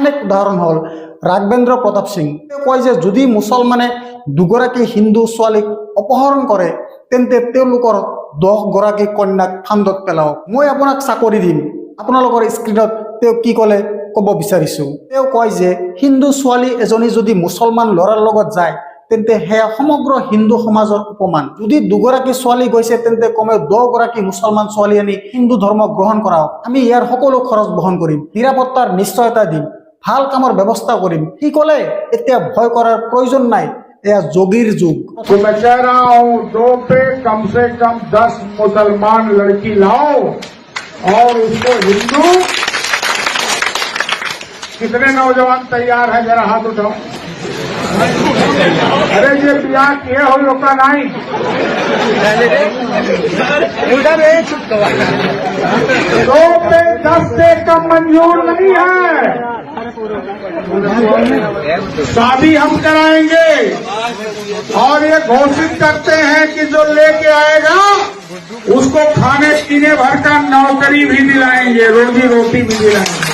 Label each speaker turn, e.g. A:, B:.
A: আন এক উদাহৰণ হ'ল ৰাঘবেন্দ্ৰ প্ৰতাপ সিং। তেওঁ কয় যে যদি মুছলমানে দুগৰাকী হিন্দু ছোৱালীক অপহৰণ কৰে তেন্তে তেওঁলোকৰ 10 গৰাকী কন্যাক ফান্দত পেলাওক, মই আপোনাক চাকৰি দিম। আপোনালোকৰ স্ক্ৰীনত তেওঁ কি ক'লে ক'ব বিচাৰিছো। তেওঁ কয় যে হিন্দু ছোৱালী এজনী যদি মুছলমান ল'ৰাৰ লগত যায় তেন্তে সেয়া সমগ্ৰ হিন্দু সমাজৰ অপমান। যদি দুগৰাকী ছোৱালী গৈছে তেন্তে কমেও 10 গৰাকী মুছলমান ছোৱালী আনি হিন্দু ধৰ্ম গ্ৰহণ কৰাওক। আমি ইয়াৰ সকলো খৰচ বহন কৰিম, নিৰাপত্তাৰ নিশ্চয়তা দিম, ভাল কামৰ ব্যৱস্থা কৰিম। কি ক'লে এতিয়া ভয় কৰাৰ প্ৰয়োজন নাই, এয়া যোগীৰ যুগ।
B: तो मैं कह रहा हूँ 2 पे कम से कम 10 मुसलमान लड़की लाओ और उसको हिंदू। कितने नौजवान तैयार है जरा हाथ उठाओ। अरे ये ब्याह किए हो लोग का नहीं। 2 पे 10 से कम मंजूर नहीं है। शादी हम कराएंगे और ये घोषित करते हैं कि जो लेके आएगा उसको खाने पीने भर का नौकरी भी दिलाएंगे, रोजी रोटी भी दिलाएंगे।